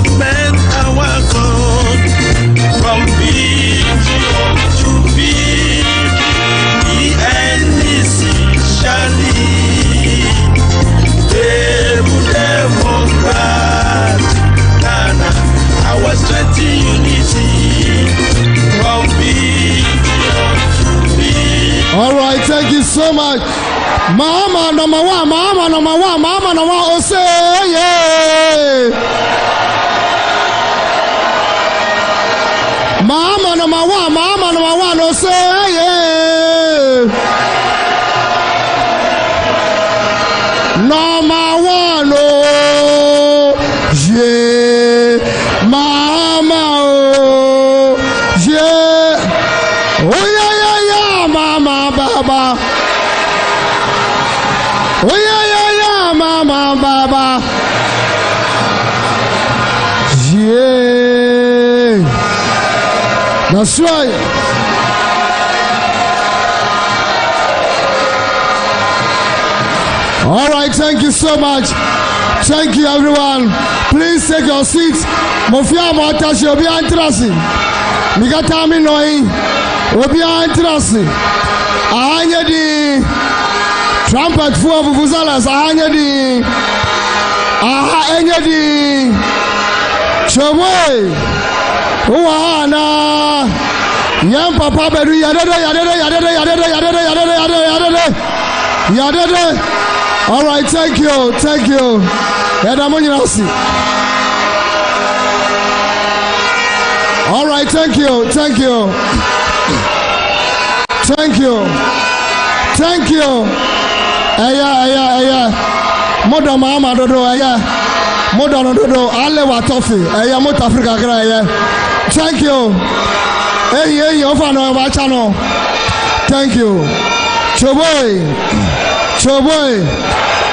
development our God. From vision to victory, the NDC shall lead. Stable democrat, Ghana, our strength in unity. From vision to victory. All right, thank you so much. Mahama number one, Mahama number one, Mahama number one. Oh, say yeah. Mahama number one, Mahama number one. Oh, say yeah. Number one, oh yeah. Mahama, oh yeah. Oh yeah, yeah, yeah, Mama, Baba. Oh yeah, yeah, yeah, Mama, Baba. Yeah. That's right. All right, thank you so much. Thank you, everyone. Please take your seats. Mofia Motashi, Obi Antrasi. Migatami Noi, Obi Antrasi. Ahanya di trumpet for Vuvuzalas. Ahanya di. Ahanya di. Choboy. Uana. Yam Papa Beru Yadada. All right, thank you. Yadamunirasi. All right, thank you. Moda Mahama dodo moda dodo ale watofi mota Africa kra thank you. Ofa no ba channel. Thank you. Choboy.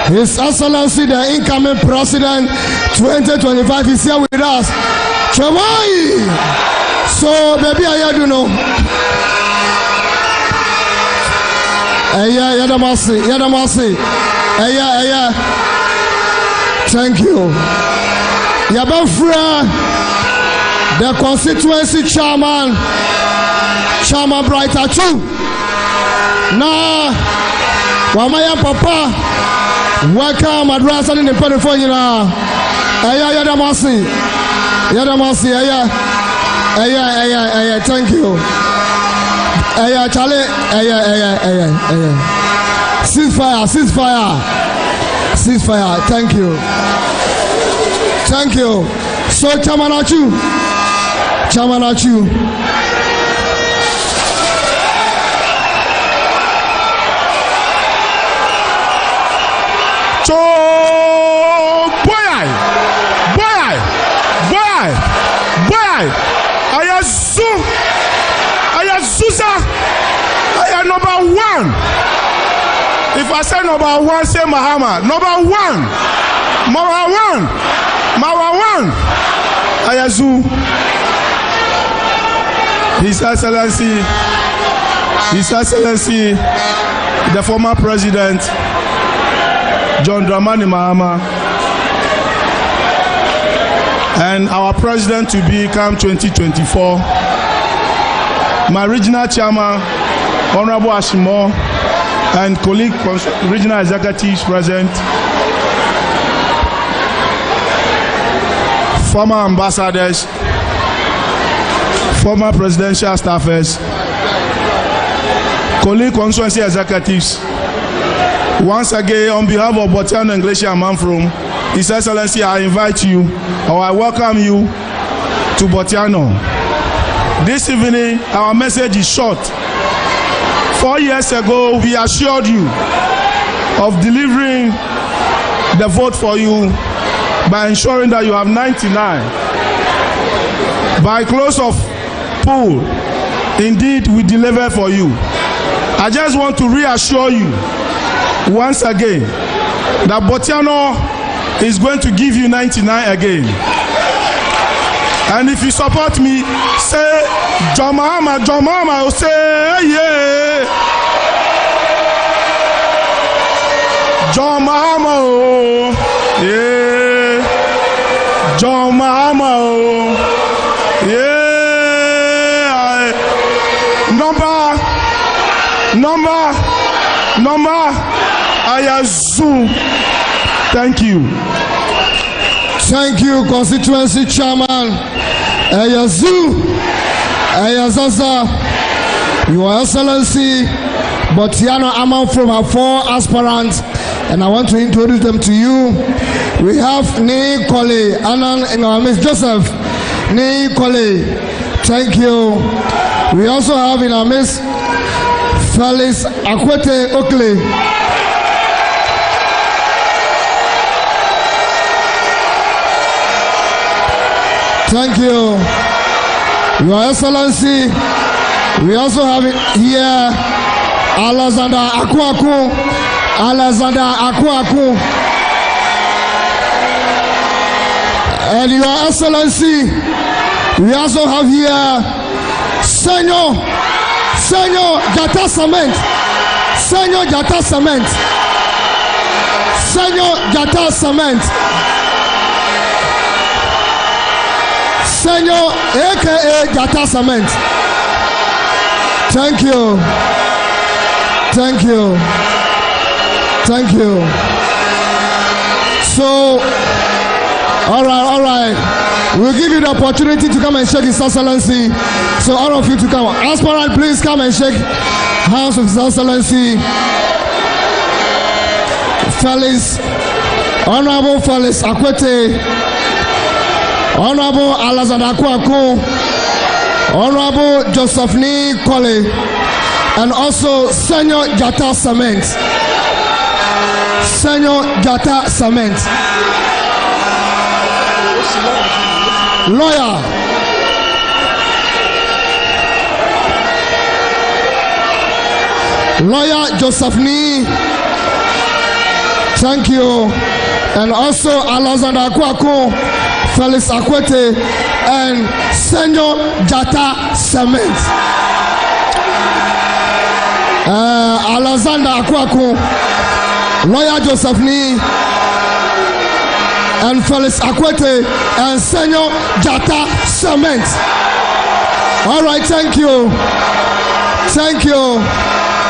His Excellency the incoming President 2025 is here with us. Choboy. So baby I do know. Yadamasi. Thank you. Yabafra, the constituency chairman Brighter too. Now, Wamaya Papa, welcome address in the telephone now. Yadamasi. Thank you. Charlie. Ceasefire. Thank you. So Chamanachu. So boy. Ayazusa. I am number one. If I say number one, say Mahama. Number one. Ayazu. His Excellency, the former President John Dramani Mahama, and our President to be come 2024. My regional chairman, Honorable Ashimo, and colleague regional executives present, former ambassadors, former presidential staffers, colleague constituency executives. Once again, on behalf of Bortianor Ngleshie Amanfro, His Excellency, I invite you, or I welcome you to Bortianor. This evening, our message is short. 4 years ago, we assured you of delivering the vote for you by ensuring that you have 99. By close of poll, indeed, we deliver for you. I just want to reassure you once again that Bortianor is going to give you 99 again. And if you support me, say John Mahama, say yeah. John Mahama, oh, yeah. John Mahama. Yeah. Number. Ayazu. Thank you. Thank you, Constituency Chairman Ayazaza, Your Excellency Bortianor Amanfro have 4 aspirants, and I want to introduce them to you. We have Nicole Anan and our Miss Joseph Nicole. Thank you. We also have in our Miss Felix Akwete Okle. Thank you, Your Excellency. We also have here Alexander Akwaku. And Your Excellency, we also have here Senor Jata Cement. Senor Jata Cement. Senor aka Jata Cement. Thank you. So, all right. We'll give you the opportunity to come and shake His Excellency. So, all of you to come. Aspirant, please come and shake hands with His Excellency. Honorable Felix Akwete, Honorable Alexander Akwaku, Honorable Joseph Nicole, and also Senor Jata Cement. Lawyer Joseph Ni. Thank you. And also Alexander Akwaku, Felix Akwete, and Senor Jata Cement. Alexander Akwaku, Lawyer Joseph Ni, and Felix Akwete, and Senor Jata Cement. All right, thank you.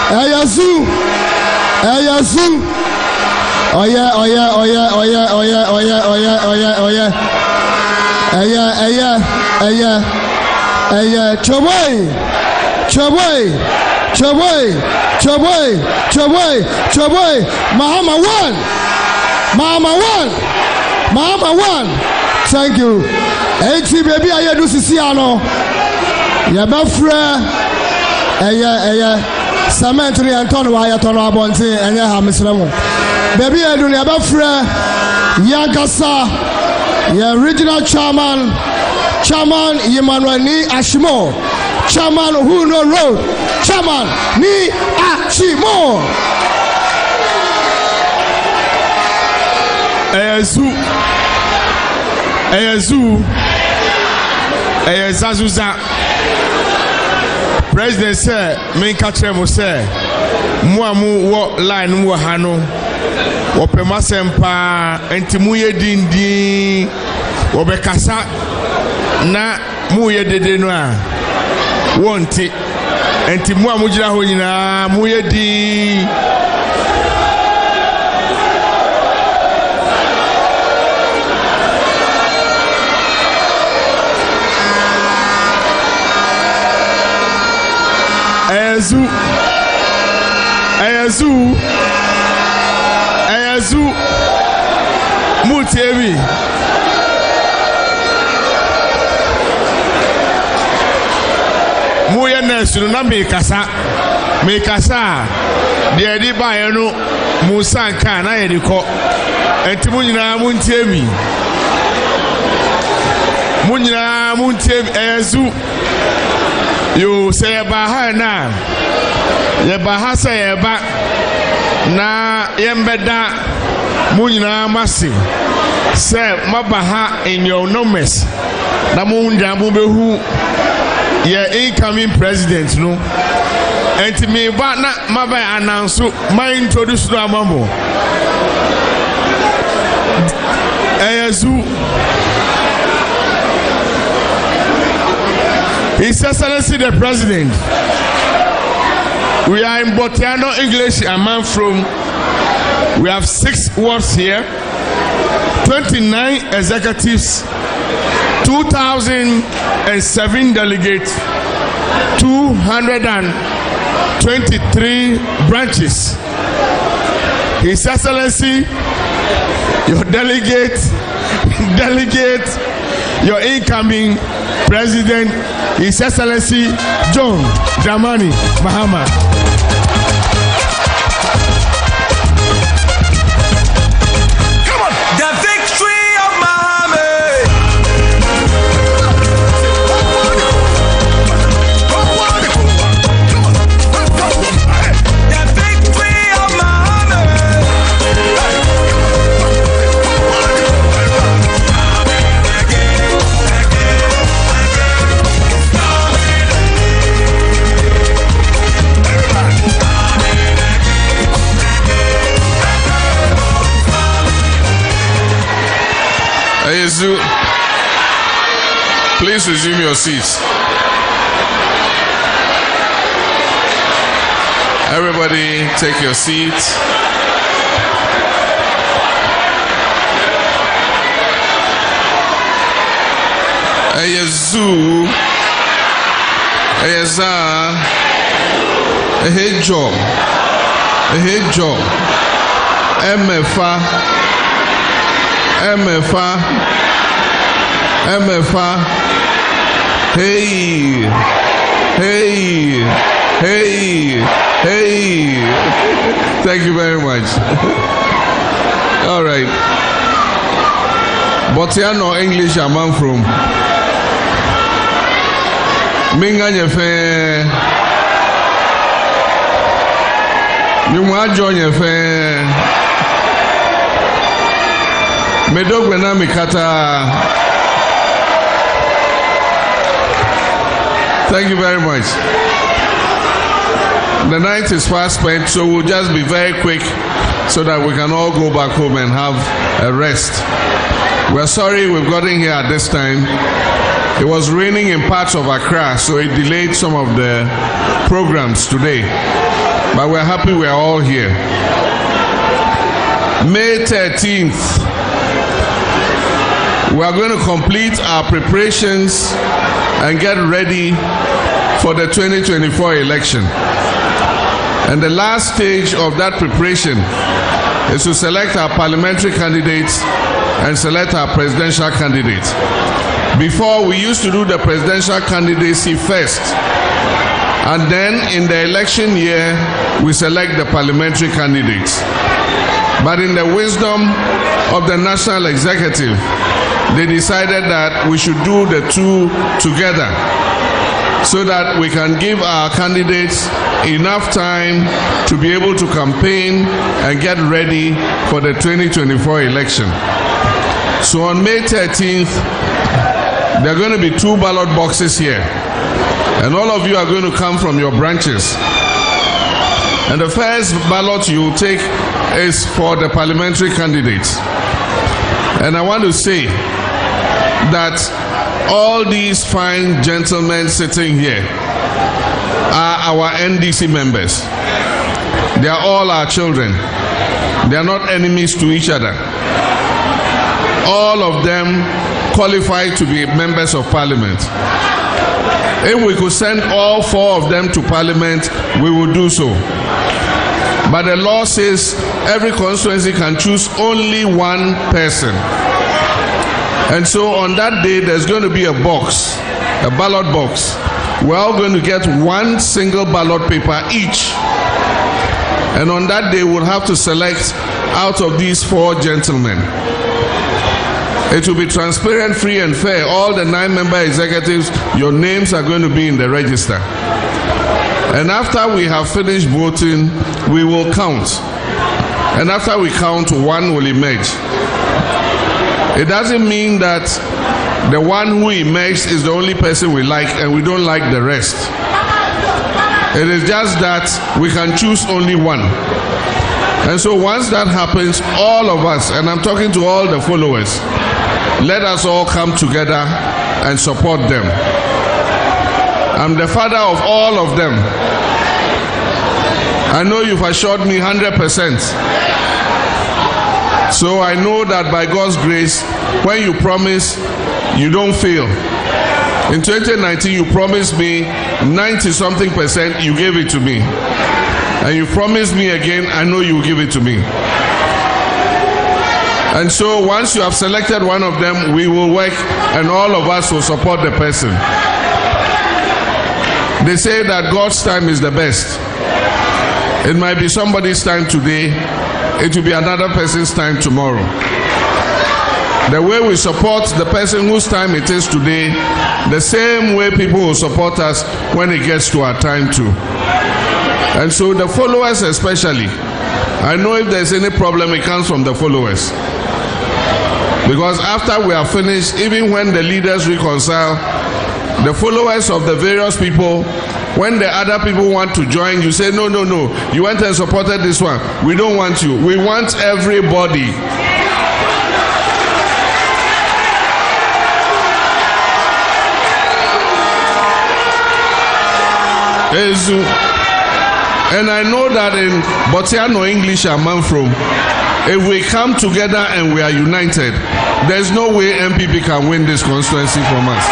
Ayazu. Oh yeah. Choboy. Mahama one. Thank you. Hey, baby, I do Siciano. Yabafra. Cemetery and Ton Wayaton Abonte and Yahamisramu. Baby, I do Yabafra. Yankasa. Your original chairman Emmanuel Ni Ashimo, chairman who no road, chairman Ni Ashimo. Zazuza. President sir, me catch him sir. Muamu wo line mu hano. Opema sempa entimuye dindi. Obekasa na muye dede no a wonte enti mu amujira ho nyina muye di ayazu mutiebi muye nesu na mekasa de di ba ye no musa nka na ye de ko enti munyina muntiemi ezu yo se ba ha na ye ba ha se ye ba na ye mbeda munyina masi se mabaha in your numbers na munda mu behu ye incoming president no enti me ba na mabai announce my introduce to amamo His Excellency the President, we are in Bortianor Ngleshie Amanfro. We have 6 wards here, 29 executives, 2,007 delegates, 223 branches. His Excellency, your delegate, your incoming President, His Excellency John Dramani Mahama. Please resume your seats. Everybody take your seats. Eyezu, Eyeza, Ehejo, Emefa, hey. Thank you very much. All right. Bortianor Ngleshie Amanfro. Minga nyefe. Nyumwajo nyefe. Medogwena mikata. Thank you very much. The night is fast spent, so we'll just be very quick so that we can all go back home and have a rest. We're sorry we've gotten here at this time. It was raining in parts of Accra, so it delayed some of the programs today. But we're happy we're all here. May 13th, we are going to complete our preparations and get ready for the 2024 election. And the last stage of that preparation is to select our parliamentary candidates and select our presidential candidates. Before, we used to do the presidential candidacy first, and then in the election year, we select the parliamentary candidates. But in the wisdom of the national executive, they decided that we should do the two together so that we can give our candidates enough time to be able to campaign and get ready for the 2024 election. So on May 13th, there are going to be 2 ballot boxes here, and all of you are going to come from your branches. And the first ballot you will take is for the parliamentary candidates. And I want to say that all these fine gentlemen sitting here are our NDC members. They are all our children. They are not enemies to each other. All of them qualify to be members of parliament. If we could send all 4 of them to parliament, we would do so. But the law says every constituency can choose only 1 person. And so on that day, there's going to be a box, a ballot box. We're all going to get 1 single ballot paper each. And on that day, we'll have to select out of these 4 gentlemen. It will be transparent, free and fair. All the 9-member executives, your names are going to be in the register. And after we have finished voting, we will count. And after we count, 1 will emerge. It doesn't mean that the one who emerged is the only person we like and we don't like the rest. It is just that we can choose only 1. And so once that happens, all of us, and I'm talking to all the followers, let us all come together and support them. I'm the father of all of them. I know you've assured me 100%. So I know that by God's grace, when you promise, you don't fail. In 2019, you promised me 90-something%, you gave it to me. And you promised me again, I know you will give it to me. And so once you have selected one of them, we will work and all of us will support the person. They say that God's time is the best. It might be somebody's time today, it will be another person's time tomorrow. The way we support the person whose time it is today, the same way people will support us when it gets to our time too. And so the followers especially, I know if there's any problem, it comes from the followers. Because after we are finished, even when the leaders reconcile, the followers of the various people, when the other people want to join, you say, no, you went and supported this one. We don't want you. We want everybody. And I know that in Bortianor Ngleshie Amanfro, if we come together and we are united, there's no way MPP can win this constituency from us.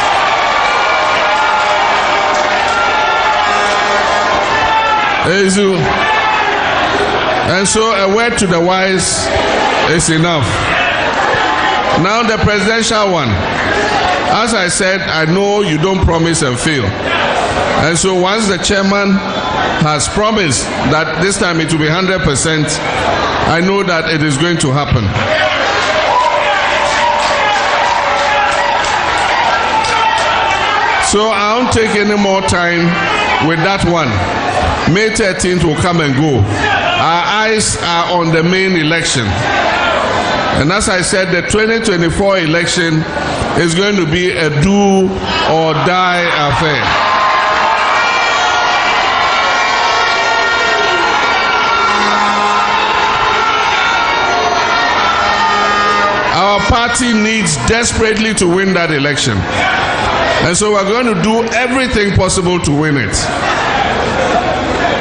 And so a word to the wise is enough. Now the presidential one. As I said, I know you don't promise and fail. And so once the chairman has promised that this time it will be 100%, I know that it is going to happen. So I won't take any more time with that one. May 13th will come and go. Our eyes are on the main election. And as I said, the 2024 election is going to be a do or die affair. Our party needs desperately to win that election. And so we're going to do everything possible to win it.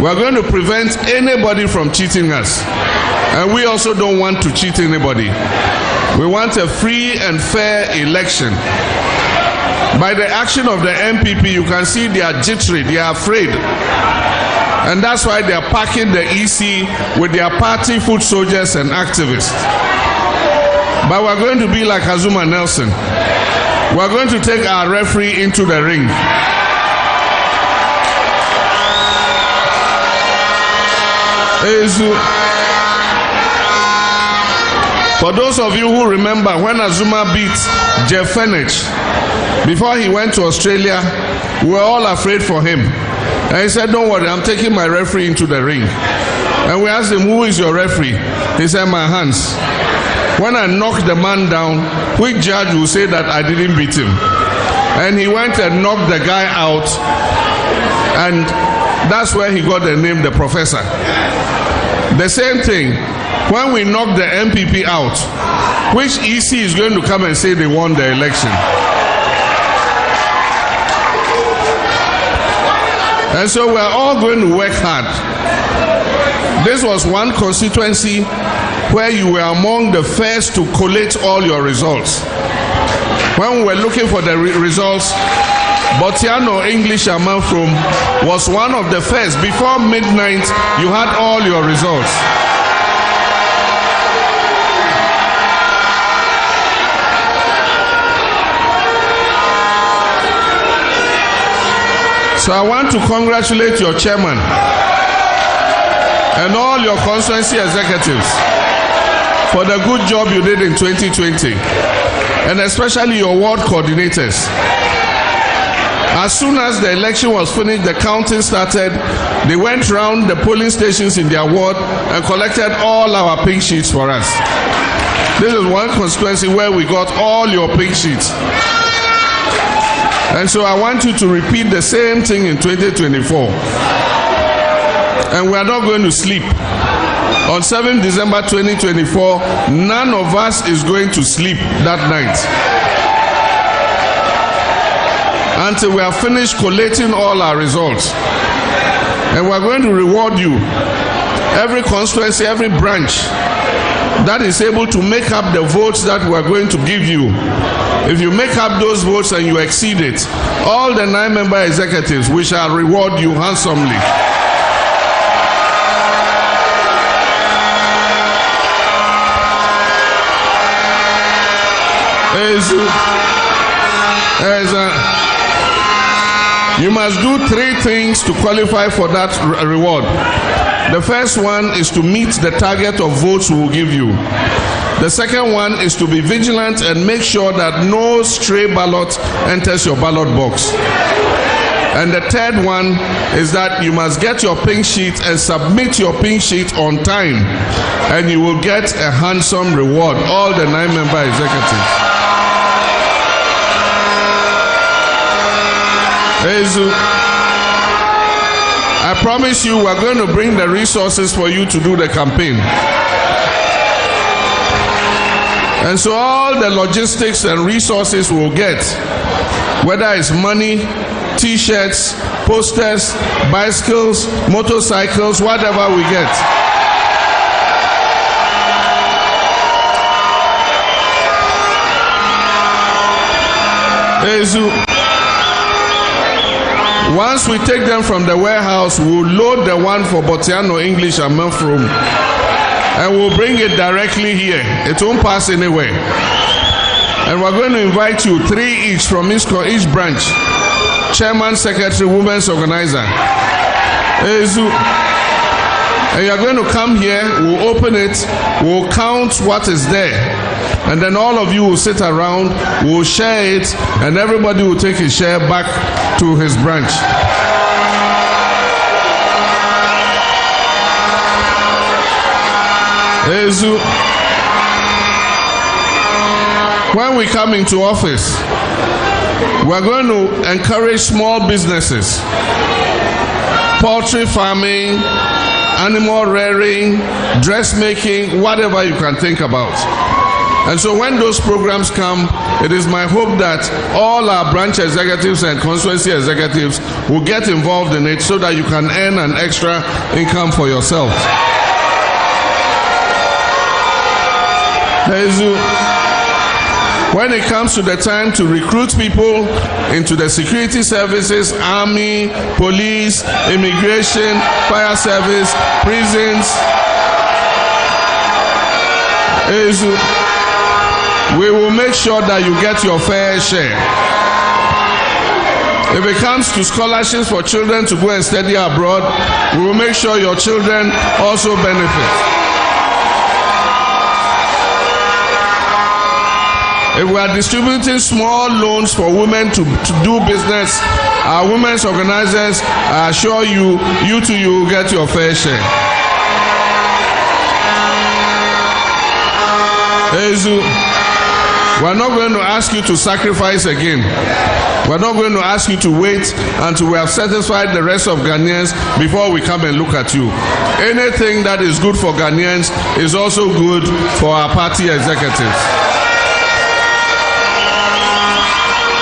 We're going to prevent anybody from cheating us. And we also don't want to cheat anybody. We want a free and fair election. By the action of the MPP, you can see they are jittery, they are afraid. And that's why they are packing the EC with their party foot soldiers and activists. But we're going to be like Azuma Nelson. We're going to take our referee into the ring. For those of you who remember when Azuma beat Jeff Fenech before he went to Australia, we were all afraid for him. And he said, don't worry, I'm taking my referee into the ring. And we asked him, who is your referee? He said, my hands. When I knocked the man down, which judge will say that I didn't beat him? And he went and knocked the guy out, and that's where he got the name the professor. The same thing, when we knock the MPP out, which EC is going to come and say they won the election? And so we're all going to work hard. This was one constituency where you were among the first to collate all your results. When we were looking for the results, Bortianor Ngleshie Amanfro was one of the first. Before midnight, you had all your results. So I want to congratulate your chairman and all your constituency executives for the good job you did in 2020, and especially your ward coordinators. As soon as the election was finished, the counting started, they went round the polling stations in their ward and collected all our pink sheets for us. This is one constituency where we got all your pink sheets. And so I want you to repeat the same thing in 2024. And we are not going to sleep. On 7th December 2024, none of us is going to sleep that night. until we have finished collating all our results. And we're going to reward you. Every constituency, every branch that is able to make up the votes that we're going to give you. If you make up those votes and you exceed it, all the 9-member executives, we shall reward you handsomely. You must do 3 things to qualify for that reward. The first one is to meet the target of votes we will give you. The second one is to be vigilant and make sure that no stray ballot enters your ballot box. And the third one is that you must get your pink sheet and submit your pink sheet on time, and you will get a handsome reward, all the 9-member executives. I promise you we're going to bring the resources for you to do the campaign. And so all the logistics and resources we'll get, whether it's money, t-shirts, posters, bicycles, motorcycles, whatever we get. Once we take them from the warehouse, we'll load the one for Bortianor Ngleshie Amanfro and we'll bring it directly here. It won't pass anywhere. And we're going to invite you 3 each from each branch. Chairman, Secretary, Women's Organizer. And you're going to come here, we'll open it, we'll count what is there. And then all of you will sit around, we'll share it, and everybody will take his share back to his branch. When we come into office, we're going to encourage small businesses, poultry farming, animal rearing, dressmaking, whatever you can think about. And so when those programs come, it is my hope that all our branch executives and constituency executives will get involved in it so that you can earn an extra income for yourself. When it comes to the time to recruit people into the security services, army, police, immigration, fire service, prisons, we will make sure that you get your fair share. If it comes to scholarships for children to go and study abroad, we will make sure your children also benefit. If we are distributing small loans for women to do business, our women's organizers, I assure you, you will get your fair share. We're not going to ask you to sacrifice again. We're not going to ask you to wait until we have satisfied the rest of Ghanaians before we come and look at you. Anything that is good for Ghanaians is also good for our party executives.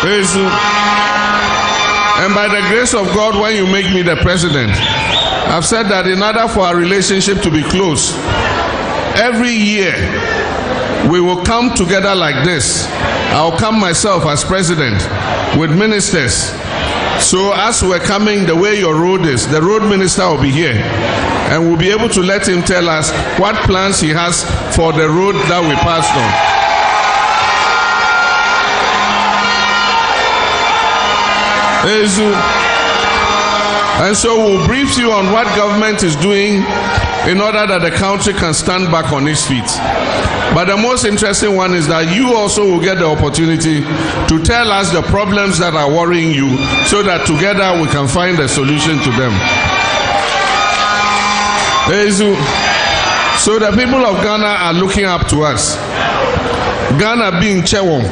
And by the grace of God, when you make me the president, I've said that in order for our relationship to be close, every year we will come together like this. I'll come myself as president with ministers. So as we're coming, the way your road is, the road minister will be here. And we'll be able to let him tell us what plans he has for the road that we passed on. And so we'll brief you on what government is doing in order that the country can stand back on its feet. But the most interesting one is that you also will get the opportunity to tell us the problems that are worrying you so that together we can find a solution to them. So the people of Ghana are looking up to us. Ghana being Chewon.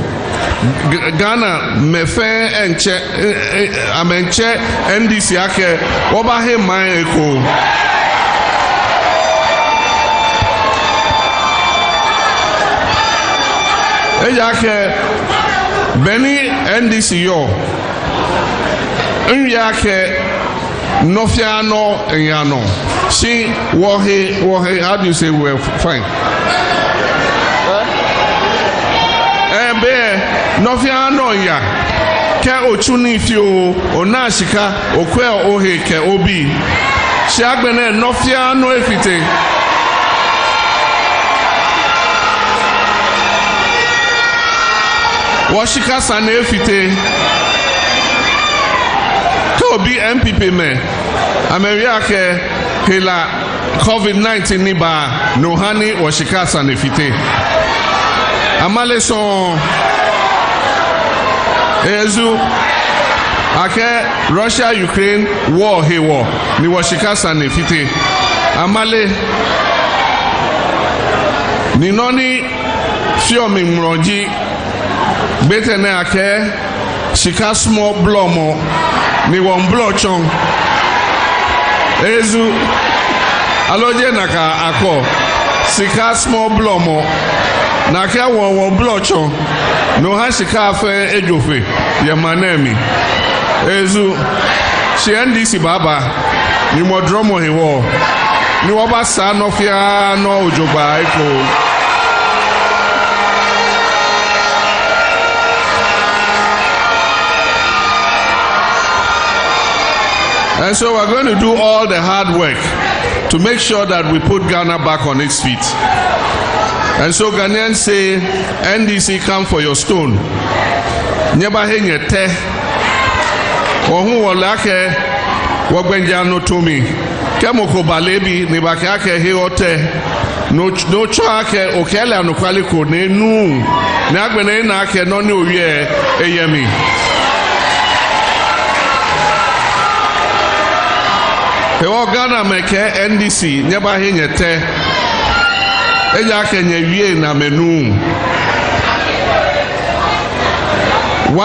Ghana mefe enche amenche NDC ake obahe man eko ejake beni NDC yo Nyake Nofiano Yano. She Wahe, how do you say we're fine? Nofiano ya ke ochuni fio onashika okwe ohe ke obi shagbene nofiano efite washika sana efite ke obi MPP me ameria ke hela COVID-19 ni ba nohani washika sana efite amale son Ezu ake Russia Ukraine war he war ni washika sana fite amale ni noni fio mi mroji betene ake shika small blomo ni won blochon ezu aloje naka ako shika small blomo na ke won blochon no ha shika afa ejofe ya manemi ezu she NDC baba ni modromo hewo ni woba sa no fia no ojogba iko and so we're going to do all the hard work to make sure that we put Ghana back on its feet. And so Ghanaians say, NDC, come for your stone. Nyeba henye te. Ohu walake wagwenjano tomi. Kemo kobalebi nibake ake heote. No choake okele anukwali kone nu. Nagbene na ake noni uye eyemi. Hewa Ghana meke NDC nyeba henye te. One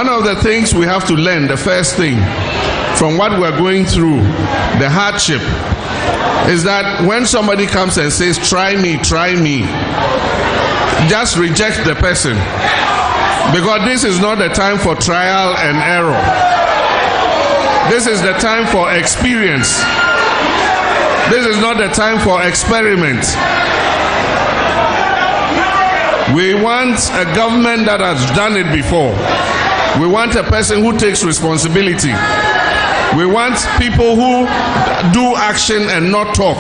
of the things we have to learn, the first thing, from what we're going through, the hardship, is that when somebody comes and says, try me, just reject the person. Because this is not the time for trial and error. This is the time for experience. This is not the time for experiment. We want a government that has done it before. We want a person who takes responsibility. We want people who do action and not talk.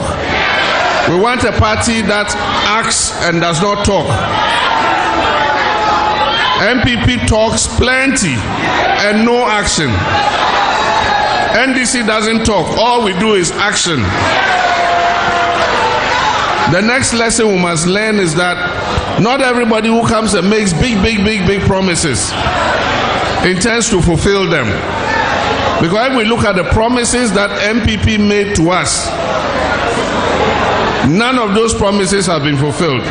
We want a party that acts and does not talk. MPP talks plenty and no action. NDC doesn't talk. All we do is action. The next lesson we must learn is that not everybody who comes and makes big promises intends to fulfill them. Because if we look at the promises that MPP made to us, none of those promises have been fulfilled.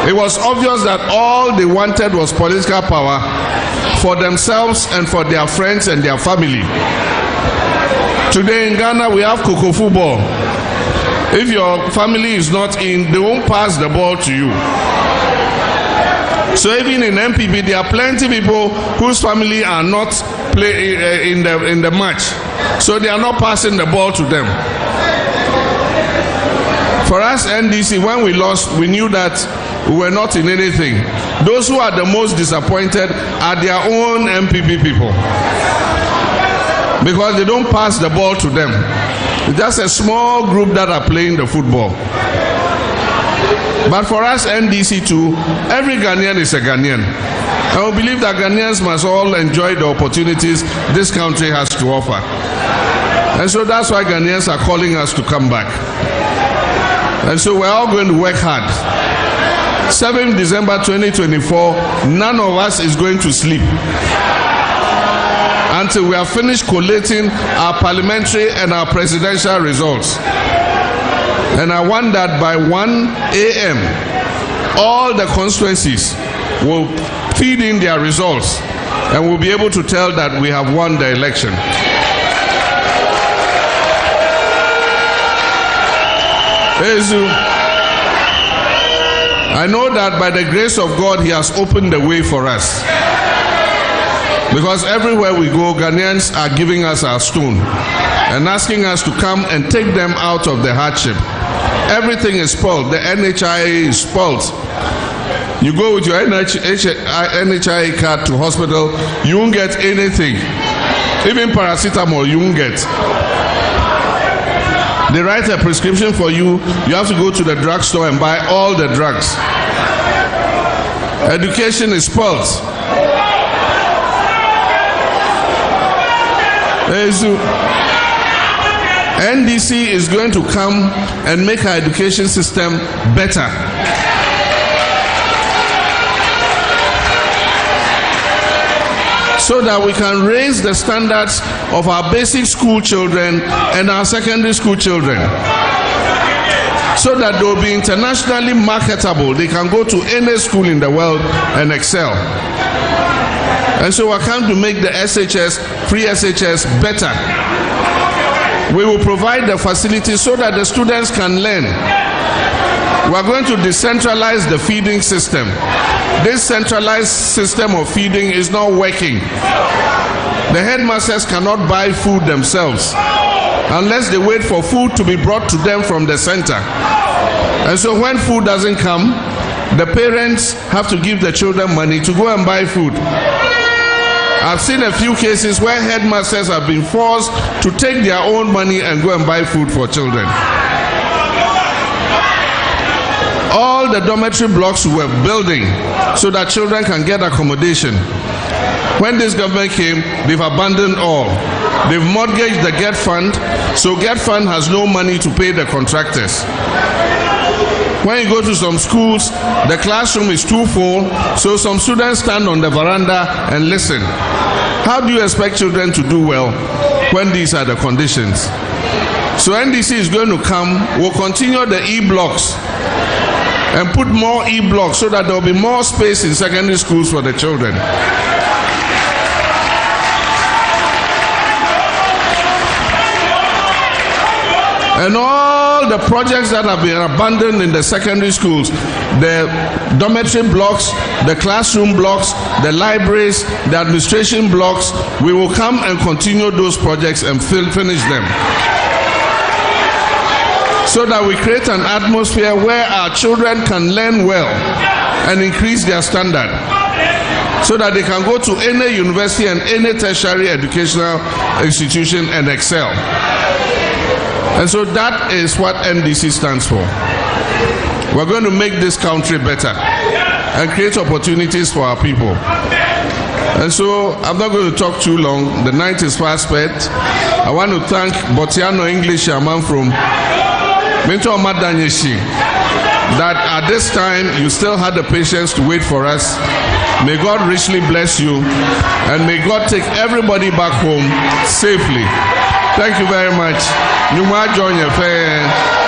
It was obvious that all they wanted was political power for themselves and for their friends and their family. Today in Ghana we have Coco football. If your family is not in, they won't pass the ball to you. So even in MPP, there are plenty of people whose family are not in the match. So they are not passing the ball to them. For us, NDC, when we lost, we knew that we were not in anything. Those who are the most disappointed are their own MPP people. Because they don't pass the ball to them. It's just a small group that are playing the football. But for us, NDC too, every Ghanaian is a Ghanaian. And we believe that Ghanaians must all enjoy the opportunities this country has to offer. And so that's why Ghanaians are calling us to come back. And so we're all going to work hard. 7th December 2024, none of us is going to sleep until we have finished collating our parliamentary and our presidential results. And I want that by 1 a.m., all the constituencies will feed in their results and we'll be able to tell that we have won the election. I know that by the grace of God, He has opened the way for us. Because everywhere we go, Ghanaians are giving us our stone and asking us to come and take them out of the hardship. Everything is spoiled. The NHIA is spoiled. You go with your NHIA card to hospital, you won't get anything. Even paracetamol, you won't get. They write a prescription for you. You have to go to the drugstore and buy all the drugs. Education is spoiled. NDC is going to come and make our education system better. So that we can raise the standards of our basic school children and our secondary school children. So that they will be internationally marketable. They can go to any school in the world and excel. And so we're come to make the SHS, free SHS, better. We will provide the facilities so that the students can learn. We are going to decentralize the feeding system. This centralized system of feeding is not working. The headmasters cannot buy food themselves unless they wait for food to be brought to them from the center. And so when food doesn't come, the parents have to give the children money to go and buy food. I've seen a few cases where headmasters have been forced to take their own money and go and buy food for children. All the dormitory blocks we were building so that children can get accommodation. When this government came, they've abandoned all. They've mortgaged the GET fund, so GET fund has no money to pay the contractors. When you go to some schools, the classroom is too full, so some students stand on the veranda and listen. How do you expect children to do well when these are the conditions? So NDC is going to come, we'll continue the E-blocks and put more E-blocks so that there will be more space in secondary schools for the children. And all the projects that have been abandoned in the secondary schools, the dormitory blocks, the classroom blocks, the libraries, the administration blocks, we will come and continue those projects and finish them. So that we create an atmosphere where our children can learn well and increase their standard. So that they can go to any university and any tertiary educational institution and excel. And so that is what NDC stands for. We're going to make this country better and create opportunities for our people. And so I'm not going to talk too long. The night is fast spent. I want to thank Bortianor Ngleshie Amanfro, that at this time you still had the patience to wait for us. May God richly bless you, and may God take everybody back home safely. Thank you very much. You might join your friends.